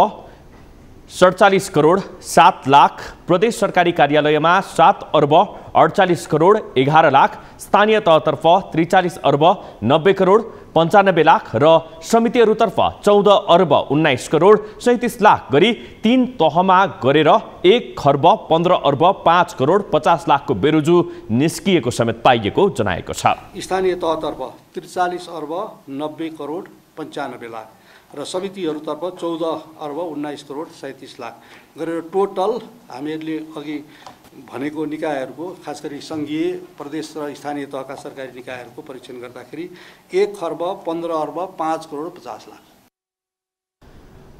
47 करोड 7 लाख, प्रदेश सरकारी कार्यालयमा 7 अर्ब 48 करोड 11 लाख, स्थानीय तहतर्फ 43 अर्ब 90 करोड 95 लाख र समितिहरूतर्फ 14 अर्ब 19 करोड 37 लाख गरी 3 तहमा गरेर 1 खर्ब 15 अर्ब 5 करोड 50 लाखको बेरुजु निस्किएको समेत पाइएको जनाएको छ। स्थानीय तहतर्फ 43 अर्ब 90 करोड 95 लाख र समितिहरूतर्फ 14 अर्ब 19 करोड 37 लाख गरेर टोटल हामीहरूले अघि भनेको निकायहरूको खास गरी संघीय, प्रदेश र स्थानीय तहका सरकारी निकायहरूको परीक्षण गर्दाखेरि 1 खर्ब 15 अर्ब 5 करोड 50 लाख।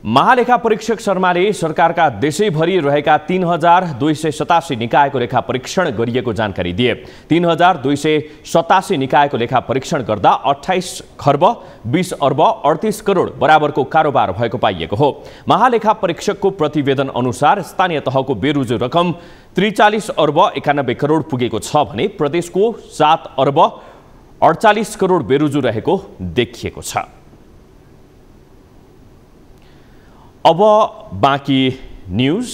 महालेखा परीक्षक शर्माले सरकारका देशैभरि रहेका 3287 निकायको लेखा परीक्षण गरिएको जानकारी दिए। 3287 निकायको लेखा परीक्षण गर्दा 28 खर्ब 20 अर्ब 38 करोड बराबरको कारोबार भएको पाइएको हो। महालेखा परीक्षकको प्रतिवेदन अनुसार स्थानीय तहको बेरुजु रकम 43 अर्ब 91 करोड पुगेको छ भने प्रदेशको 7 अर्ब 48 करोड बेरुजु रहेको देखिएको छ। अब बाँकी न्यूज।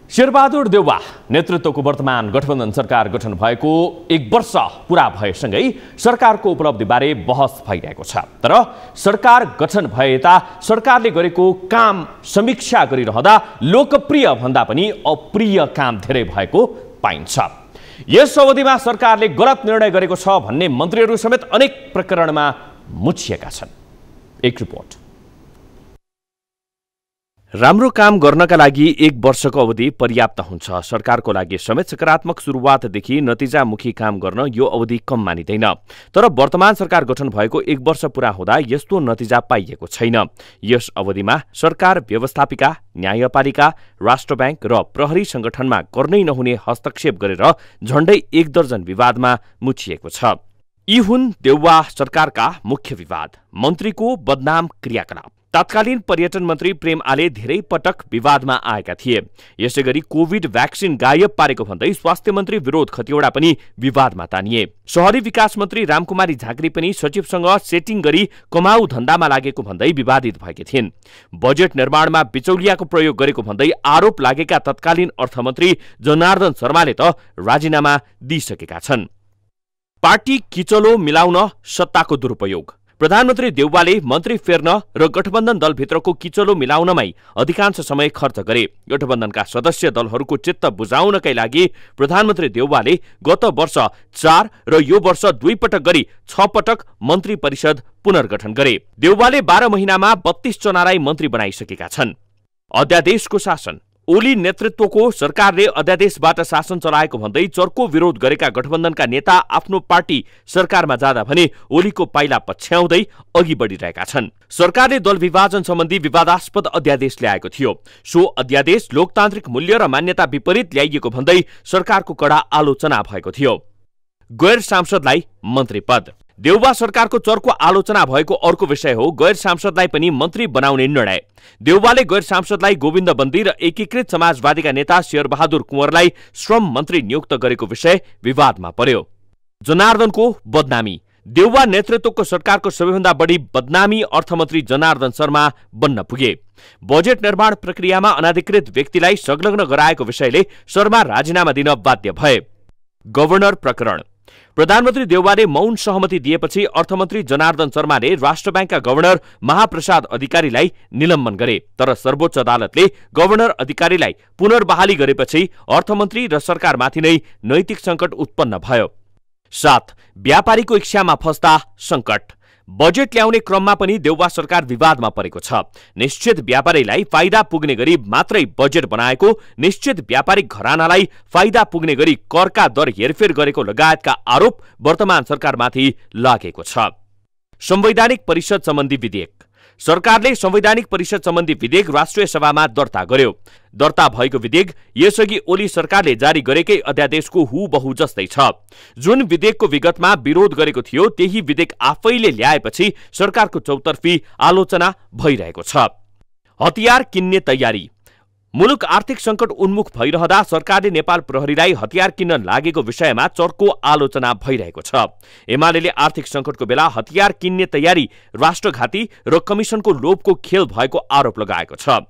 शेरबहादुर देउवा नेतृत्वको वर्तमान गठबन्धन सरकार गठन भएको 1 वर्ष पूरा भएसँगै सरकारको उपलब्धिबारे बहस भइरहेको छ। तर सरकार गठन भए यता सरकारले गरेको काम समीक्षा गरिरहँदा लोकप्रिय भन्दा पनि अप्रिय काम धेरै भएको पाइन्छ। यस अवधिमा सरकारले गलत निर्णय गरेको छ भन्ने मन्त्रीहरू समेत अनेक प्रकरणमा मुछिएका छन्। एक रिपोर्ट। राम्रो काम गर्नका लागि 1 वर्षको अवधि पर्याप्त हुन्छ। सरकारको लागि समेत सकारात्मक सुरुवातदेखि नतिजामुखी काम गर्न यो अवधि कम मानिँदैन। तर वर्तमान सरकार गठन भएको 1 वर्ष पूरा हुँदा यस्तो नतिजा पाइएको छैन। यस अवधिमा सरकार व्यवस्थापिका, न्यायपालिका, राष्ट्र ब्याङ्क र प्रहरी संगठनमा गर्नै नहुने हस्तक्षेप गरेर झण्डै 1 दर्जन विवादमा मुछिएको छ। यी हुन् देउवा सरकारका मुख्य विवाद। मन्त्रीको बदनाम क्रियाकलाप। तत्कालीन पर्यटन मन्त्री प्रेम आले धेरै पटक विवादमा आएका थिए। यसैगरी कोभिड भ्याक्सिन गायब पारेको भन्दै स्वास्थ्य मन्त्री विरोध खतिवडा पनि विवादमा तानिए। शहरी विकास मन्त्री रामकुमारी झाँक्री पनि सचिवसँग सेटिङ गरी कमाउ धन्दामा लागेको भन्दै विवादित भएकी थिइन्। बजेट निर्माणमा बिचौलियाको प्रयोग गरेको भन्दै आरोप लागेका तत्कालीन अर्थमन्त्री जनार्दन शर्माले त राजीनामा दिइसकेका छन्। पार्टी किचलो मिलाउन सत्ताको दुरुपयोग। प्रधानमन्त्री देउवाले मन्त्री फेर्न र गठबन्धन दलभित्रको किचलो मिलाउनमै अधिकांश समय खर्च गरे। गठबन्धनका सदस्य दलहरूको चित्त बुझाउनकै लागि प्रधानमन्त्री देउवाले गत वर्ष 4 र यो वर्ष 2 पटक गरी 6 पटक मन्त्री परिषद पुनर्गठन गरे। देउवाले 12 महिनामा 32 जनालाई मन्त्री बनाइसकेका छन्। अध्यादेशको शासन। ओली नेतृत्वको सरकारले अध्यादेशबाट शासन चलाएको भन्दै चर्को विरोध गरेका गठबन्धनका नेता आफ्नो पार्टी सरकारमा जाँदा भने ओलीको पाइला पछ्याउँदै अघि बढिरहेका छन्। सरकारले दल विभाजन सम्बन्धी विवादास्पद अध्यादेश ल्याएको थियो। सो अध्यादेश लोकतान्त्रिक मूल्य र मान्यता विपरीत ल्याइएको भन्दै सरकारको कडा आलोचना भएको थियो। गैर सांसदलाई मन्त्री पद। देउवा सरकारको चर्को आलोचना भएको अर्को विषय हो गैर सांसदलाई पनि मन्त्री बनाउने निर्णय। देउवाले गैर सांसदलाई गोविन्द बन्दी र एकीकृत समाजवादीका नेता शेरबहादुर कुँवरलाई श्रम मन्त्री नियुक्त गरेको विषय विवादमा पर्यो। जनार्दनको बदनामी। देउवा नेतृत्वको सरकारको सबैभन्दा बढी बदनामी अर्थमन्त्री जनार्दन शर्मा बन्न पुगे। बजेट निर्माण प्रक्रियामा अनाधिकृत व्यक्तिलाई संलग्न गराएको विषयले शर्मा राजीनामा दिन बाध्य भए। गभर्नर प्रकरण। प्रधानमन्त्री देउवाले मौन सहमति दिएपछि अर्थमन्त्री जनार्दन शर्माले राष्ट्र ब्याङ्कका गभर्नर महाप्रसाद अधिकारीलाई निलम्बन गरे। तर सर्वोच्च अदालतले गभर्नर अधिकारीलाई पुनर्बहाली गरेपछि अर्थमन्त्री र सरकारमाथि नै नैतिक सङ्कट उत्पन्न भयो। 7. व्यापारीको इच्छामा फस्दा सङ्कट। बजेट ल्याउने क्रममा पनि देउवा सरकार विवादमा परेको छ। निश्चित व्यापारीलाई फाइदा पुग्ने गरी मात्रै बजेट बनाएको, निश्चित व्यापारिक घरानालाई फाइदा पुग्ने गरी करका दर हेरफेर गरेको लगायतका आरोप वर्तमान सरकारमाथि लागेको छ। संवैधानिक परिषद सम्बन्धी विधेयक। सरकारले संवैधानिक परिषद सम्बन्धी विधेयक राष्ट्रिय सभामा दर्ता गर्यो। दर्ता भएको विधेयक यसअघि ओली सरकारले जारी गरेकै अध्यादेशको हुबहु जस्तै छ। जुन विधेयकको विगतमा विरोध गरेको थियो त्यही विधेयक आफैले ल्याएपछि सरकारको चौतर्फी आलोचना भइरहेको छ। हतियार किन्ने तयारी। मुलुक आर्थिक संकट उन्मुख भइरहँदा सरकारले नेपाल प्रहरीलाई हतियार किन्न लागेको विषयमा चर्को आलोचना भइरहेको छ। एमालेले आर्थिक संकटको बेला हतियार किन्ने तयारी राष्ट्रघाती र कमिसनको लोभको खेल भएको आरोप लगाएको छ।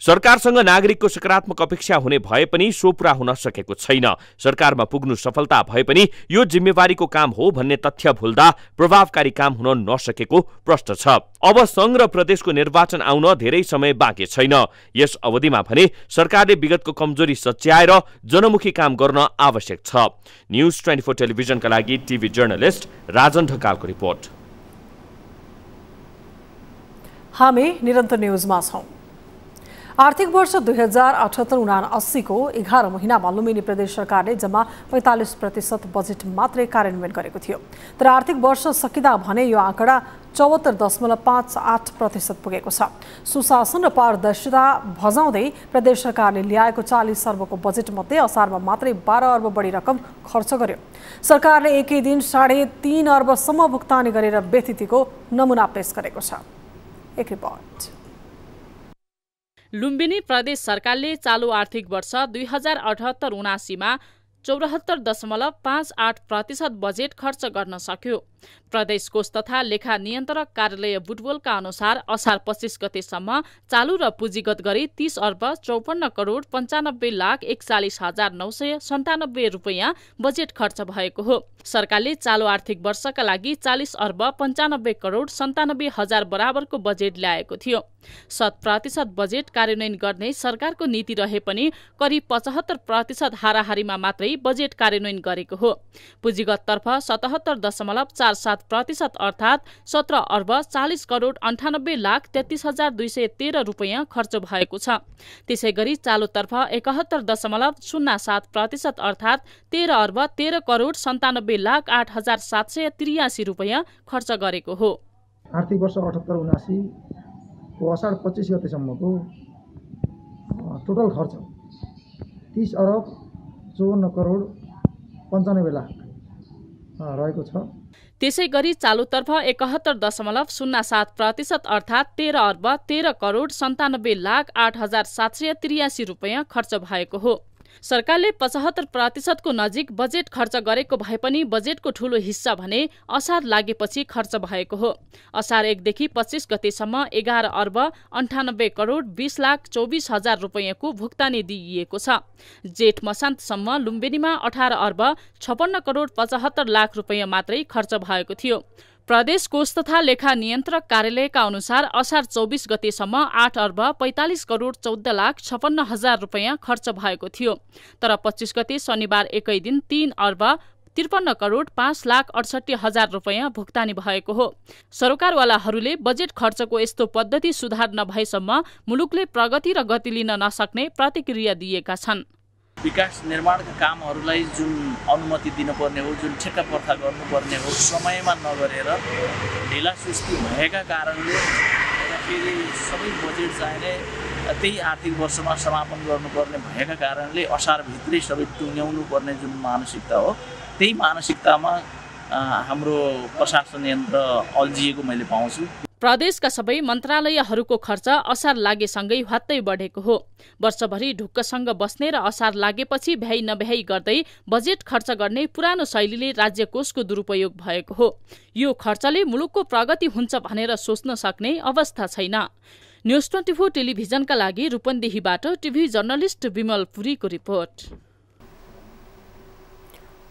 सरकारसँग नागरिकको सकारात्मक अपेक्षा हुने भए पनि सो पूरा हुन सकेको छैन। सरकारमा पुग्नु सफलता भए पनि यो जिम्मेवारीको काम हो भन्ने तथ्य भुल्दा प्रभावकारी काम हुन नसकेको प्रश्न छ। अब संघ र प्रदेशको निर्वाचन आउन धेरै समय बाँकी छैन। यस अवधिमा भने सरकारले विगतको कमजोरी सच्याएर जनमुखी काम गर्न आवश्यक छ। न्यूज 24 टेलिभिजनका लागि टिभी जर्नलिस्ट राजन ढकालको रिपोर्ट। हामी निरन्तर न्यूजमा छौं। आर्थिक वर्ष 2078-79 को 11 महिनामा लुम्बिनी प्रदेश सरकारले जम्मा 45% बजेट मात्रै कार्यान्वयन गरेको थियो। तर आर्थिक वर्ष सकिँदा भने यो आँकडा 74.58% पुगेको छ। सुशासन र पारदर्शिता भजाउँदै प्रदेश सरकारले ल्याएको 40 अर्बको बजेट मध्ये असारमा मात्रै 12 अर्ब बढी रकम खर्च गर्यो। सरकारले एकै दिन 3.5 अर्बसम्म भुक्तानी गरेर व्यतिथिको नमुना पेश गरेको छ। एक रिपोर्ट। लुम्बिनी प्रदेश सरकारले चालू आर्थिक वर्ष 2078-79 मा 74.58% बजेट खर्च गर्न सक्यो। प्रदेश कोष तथा लेखा नियन्त्रक कार्यालय बुटवलका अनुसार असार 25 गतेसम्म चालू र पुँजीगत गरी 30 अर्ब 54 करोड 95 लाख 41,997 रुपैयाँ बजेट खर्च भएको हो। सरकारले चालू आर्थिक वर्षका लागि 40 अर्ब 95 करोड 97 हजार बराबरको बजेट ल्याएको थियो। 100% बजेट कार्यान्वयन गर्ने सरकारको नीति रहे पनि करिब 75% हाराहारीमा मात्रै बजेट कार्यान्वयन गरेको हो। पुँजीगततर्फ 77.47% अर्थात् 17 अर्ब 40 करोड 98 लाख 33,213 रुपैयाँ खर्च भएको छ। त्यसै गरी चालुतर्फ 71.07% अर्थात् 13 अर्ब 13 करोड 97 लाख 8,783 रुपैयाँ खर्च गरेको हो। आर्थिक वर्ष 78-79 को असार 25 गतेसम्मको टोटल खर्च 30 अर्ब 54 करोड 95 लाख रहेको छ। त्यसै गरी चालुतर्फ 71.07% अर्थात् 13 अर्ब 13 करोड 97 लाख 8,783 रुपैयाँ खर्च भएको हो। सरकारले 75% को नजिक बजेट खर्च गरेको भए पनि बजेटको ठूलो हिस्सा भने असार लागेपछि खर्च भएको हो। असार 1 देखि 25 गतेसम्म 11 अर्ब 98 करोड 20 लाख 24 हजार रुपैयाँको भुक्तानी दिइएको छ। जेठ मसान्तसम्म लुम्बिनीमा 18 अर्ब 56 करोड 75 लाख रुपैयाँ मात्रै खर्च भएको थियो। प्रदेश कोष तथा लेखा नियन्त्रक कार्यालयका अनुसार असार 24 गतेसम्म 8 अर्ब 45 करोड 14,56,000 रुपैयाँ खर्च भएको थियो। तर 25 गते शनिबार एकै दिन 3 अर्ब 53 करोड 5,68,000 रुपैयाँ भुक्तानी भएको हो। सरकारवालाहरूले बजेट खर्चको यस्तो पद्धति सुधार नभएसम्म मुलुकले प्रगति र गति लिन नसक्ने प्रतिक्रिया दिएका छन्। विकास निर्माणका कामहरूलाई जुन अनुमति दिनुपर्ने हो, जुन ठेक्का प्रथा गर्नुपर्ने हो, समयमा नगरेर ढिलासुस्ती भएका कारणले फेरि सबै बजेट चाहिने त्यही आर्थिक वर्षमा समापन गर्नुपर्ने भएका कारणले असारभित्रै सबै टुङ्ग्याउनु पर्ने जुन मानसिकता हो, त्यही मानसिकतामा हाम्रो प्रशासन यन्त्र अल्झिएको मैले पाउँछु। प्रदेशका सबै मन्त्रालयहरूको खर्च असार लागेसँगै हत्तै बढेको हो। वर्षभरि ढुक्कसँग बस्ने र असार लागेपछि भ्याइ नभ्याइ गर्दै बजेट खर्च गर्ने पुरानो शैलीले राज्य कोषको दुरुपयोग भएको हो। यो खर्चले मुलुकको प्रगति हुन्छ भनेर सोच्न सक्ने अवस्था छैन। न्युज 24 टेलिभिजनका लागि रूपन्देहीबाट टिभी जर्नलिस्ट विमल पुरीको रिपोर्ट।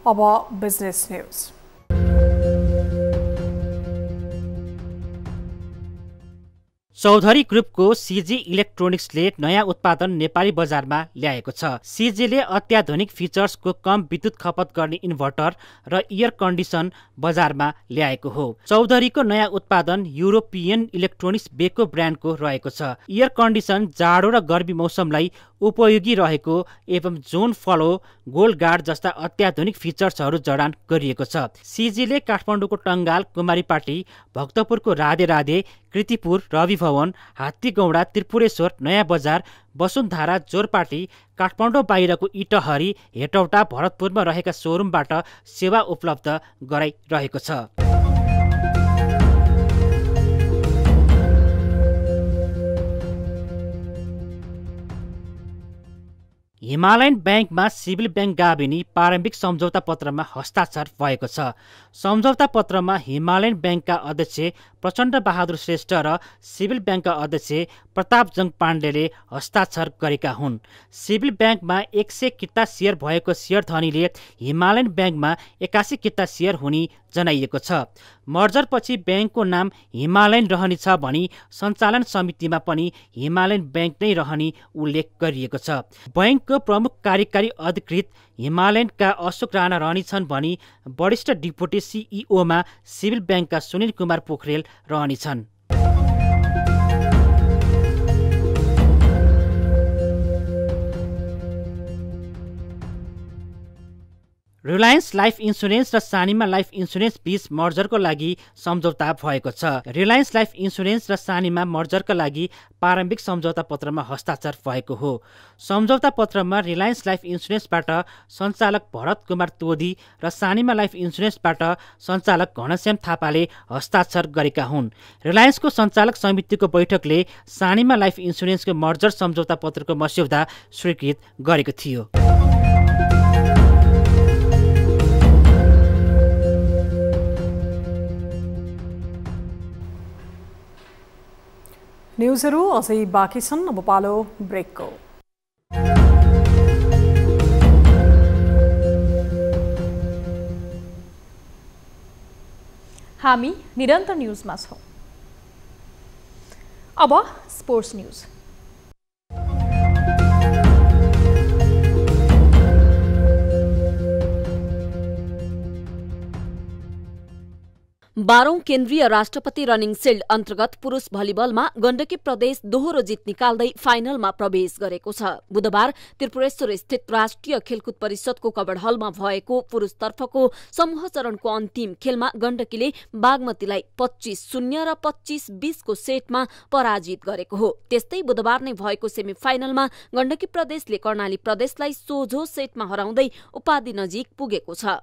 अब बिजनेस न्यूज। चौधरी ग्रुपको सीजी इलेक्ट्रोनिक्सले नयाँ उत्पादन नेपाली बजारमा ल्याएको छ। सीजीले अत्याधुनिक फिचर्सको कम विद्युत खपत गर्ने इन्भर्टर र एयर कन्डिसन बजारमा ल्याएको हो। चौधरीको नयाँ उत्पादन युरोपियन इलेक्ट्रोनिक्स बेको ब्रान्डको रहेको छ। एयर कन्डिसन जाडो र गर्मी मौसमलाई उपयोगी रहेको एवं जोन फलो, गोल्ड गार्ड जस्ता अत्याधुनिक फिचर्सहरू जडान गरिएको छ। सीजीले काठमाडौँको टंगाल, कुमारीपाटी, भक्तपुरको राधे राधे, कृतिपुर, रवि भवन, हात्तीगौडा, त्रिपुरेश्वर, नयाँ बजार, वसुन्धरा, जोरपाटी, काठमाडौँ बाहिरको इटहरी, हेटौटा, भरतपुरमा रहेका सोरुमबाट सेवा उपलब्ध गराइरहेको छ। हिमालयन ब्याङ्कमा सिभिल ब्याङ्क गाभिनी प्रारम्भिक सम्झौता पत्रमा हस्ताक्षर भएको छ। सम्झौता पत्रमा हिमालयन ब्याङ्कका अध्यक्ष प्रचण्ड बहादुर श्रेष्ठ र सिभिल ब्याङ्कका अध्यक्ष प्रतापजङ पाण्डेले हस्ताक्षर गरेका हुन्। सिभिल ब्याङ्कमा 100 किता सेयर भएको सेयर धनीले हिमालयन ब्याङ्कमा 81 किता सेयर हुने जनाइएको छ। मर्जरपछि ब्याङ्कको नाम हिमालयन रहनेछ भनी सञ्चालन समितिमा पनि हिमालयन ब्याङ्क नै रहने उल्लेख गरिएको छ। ब्याङ्कको प्रमुख कार्यकारी अधिकृत हिमालयनका अशोक राणा रहनेछन् भनी वरिष्ठ डिप्युटी सिइओमा सिभिल ब्याङ्कका सुनिल कुमार पोखरेल रहनेछन्। रिलायन्स लाइफ इन्सुरेन्स र सानिमा लाइफ इन्सुरेन्स बीच मर्जरको लागि सम्झौता भएको छ। रिलायन्स लाइफ इन्सुरेन्स र सानिमा मर्जरका लागि प्रारम्भिक सम्झौता पत्रमा हस्ताक्षर भएको हो। सम्झौता पत्रमा रिलायन्स लाइफ इन्सुरेन्सबाट सञ्चालक भरत कुमार तोदी र सानिमा लाइफ इन्सुरेन्सबाट सञ्चालक घनश्याम थापाले हस्ताक्षर गरेका हुन्। रिलायन्सको सञ्चालक समितिको बैठकले सानिमा लाइफ इन्सुरेन्सको मर्जर सम्झौता पत्रको मस्यौदा स्वीकृत गरेको थियो। न्युजहरू अझै बाँकी छन्, अब पालो ब्रेकको। हामी निरन्तर न्युजमा छौं। अब स्पोर्ट्स न्युज। 12औं केन्द्रीय राष्ट्रपति रनिङ सिल्ड अन्तर्गत पुरूष भलिबलमा गण्डकी प्रदेश दोहोरो जित निकाल्दै फाइनलमा प्रवेश गरेको छ। बुधबार त्रिपुरेश्वर स्थित राष्ट्रिय खेलकुद परिषदको कबड हलमा भएको पुरूषतर्फको समूह चरणको अन्तिम खेलमा गण्डकीले बागमतीलाई 25-0 र 25-20 को सेटमा पराजित गरेको हो। त्यस्तै बुधबार नै भएको सेमी फाइनलमा गण्डकी प्रदेशले कर्णाली प्रदेशलाई सोझो सेटमा हराउँदै उपाधि नजिक पुगेको छ।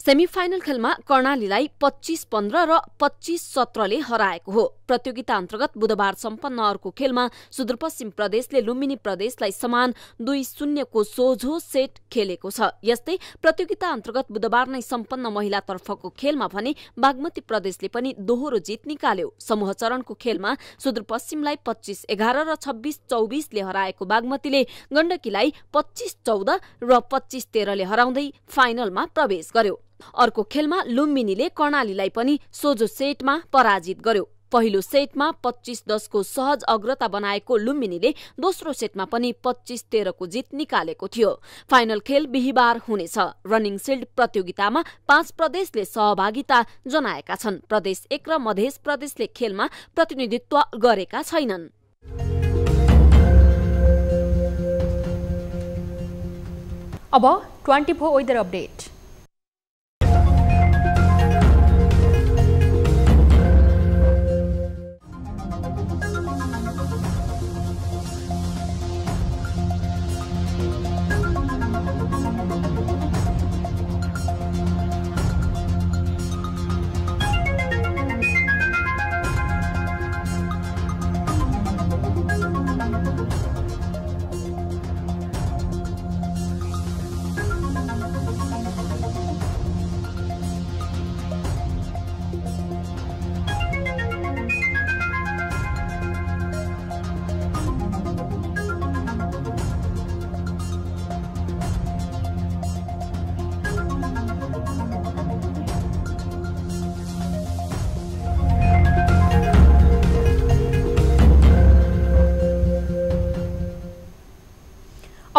सेमी फाइनल खेलमा कर्णालीलाई 25-15 र 25-17 ले हराएको हो। प्रतियोगिता अन्तर्गत बुधबार सम्पन्न अर्को खेलमा सुदूरपश्चिम प्रदेशले लुम्बिनी प्रदेशलाई समान 2-0 को सोझो सेट खेलेको छ। यस्तै प्रतियोगिता अन्तर्गत बुधबार नै सम्पन्न महिलातर्फको खेलमा भने बागमती प्रदेशले पनि दोहोरो जित निकाल्यो। समूह चरणको खेलमा सुदूरपश्चिमलाई 25-11 र 26-24 ले हराएको बागमतीले गण्डकीलाई 25-14 र 25-13 ले हराउँदै फाइनलमा प्रवेश गर्यो। अर्को खेलमा लुम्बिनीले कर्णालीलाई पनि सोझो सेटमा पराजित गर्यो। पहिलो सेटमा 25-10 को सहज अग्रता बनाएको लुम्बिनीले दोस्रो सेटमा पनि 25-13 को जित निकालेको थियो। फाइनल खेल बिहीबार हुनेछ। रनिङ सिल्ड प्रतियोगितामा 5 प्रदेशले सहभागिता जनाएका छन्। प्रदेश 1 र मध्य प्रदेशले खेलमा प्रतिनिधित्व गरेका छैनन्। अब 24 वेदर अपडेट।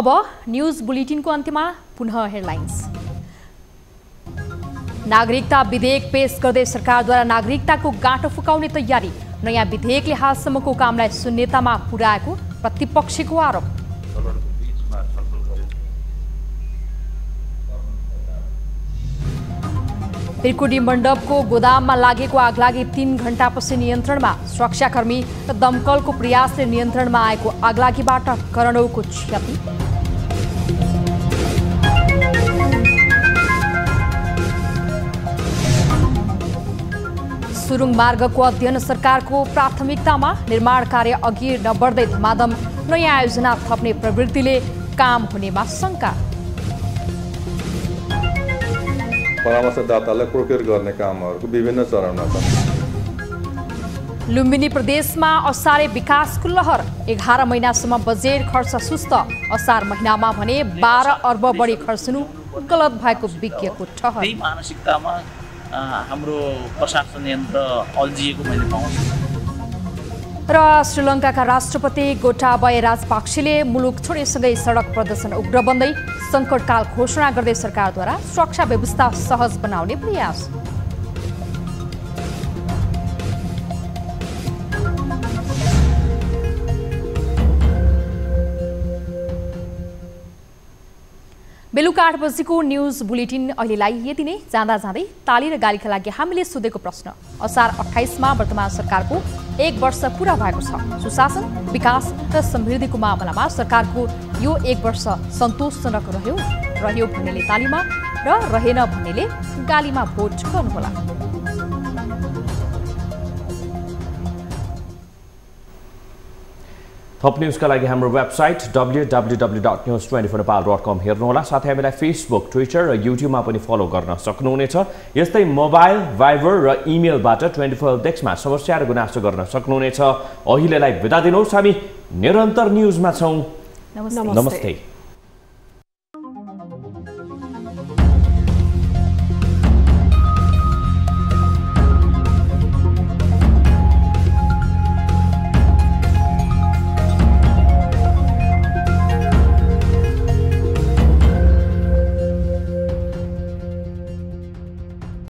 अब न्यूज बुलेटिनको अन्त्यमा पुनः हेडलाइन्स। नागरिकता विधेयक पेश गर्दै सरकारद्वारा नागरिकताको गाँठो फुकाउने तयारी। नयाँ विधेयकले हालसम्मको कामलाई शून्यतामा पुर्याएको प्रतिपक्षको आरोप। त्रिकुटी मण्डपको गोदाममा लागेको आगलागी 3 घण्टापछि नियन्त्रणमा। सुरक्षाकर्मी र दमकलको प्रयासले नियन्त्रणमा आएको आगलागीबाट करोडौँको क्षति। सुरुङ मार्गको अध्ययन सरकारको प्राथमिकतामा। निर्माण कार्य अघि नबढ्दै धमाधम नयाँ आयोजना थप्ने प्रवृत्तिले काम हुनेमा शङ्का। परामर्शदातालाई प्रोक्योर गर्ने कामहरूको विभिन्न चरणमा छन्। लुम्बिनी प्रदेशमा असारे विकासको लहर। 11 महिनासम्म बजेट खर्च सुस्त। असार महिनामा भने 12 अर्ब बढी खर्चनु गलत भएको विज्ञको ठहर। त्यही मानसिकतामा हाम्रो प्रशासन यन्त्र अल्झिएको मैले पाउँछु। र श्रीलङ्काका राष्ट्रपति गोटाबय राजपाक्सेले मुलुक छोडेसँगै सडक प्रदर्शन उग्र बन्दै सङ्कटकाल घोषणा गर्दै सरकारद्वारा सुरक्षा व्यवस्था सहज बनाउने प्रयास। बेलुका 8 बजेको न्यूज बुलेटिन अहिलेलाई यति नै। जाँदा जाँदै ताली र गालीका लागि हामीले सोधेको प्रश्न। असार 28 मा वर्तमान सरकारको 1 वर्ष पूरा भएको छ। सुशासन, विकास र समृद्धिको मामलामा सरकारको यो 1 वर्ष सन्तोषजनक रह्यो भन्नेले तालीमा र रहेन भन्नेले गालीमा भोट गर्नुहोला। थप न्यूजका लागि हाम्रो वेबसाइट www.news24nepal.com हेर्नुहोला। साथै हामीलाई फेसबुक, ट्विटर र युट्युबमा पनि फलो गर्न सक्नुहुनेछ। यस्तै मोबाइल, भाइबर र इमेलबाट 24 डेस्कमा समस्या र गुनासो गर्न सक्नुहुनेछ। अहिलेलाई बिदा दिनुहोस्। हामी निरन्तर न्यूजमा छौं। नमस्ते।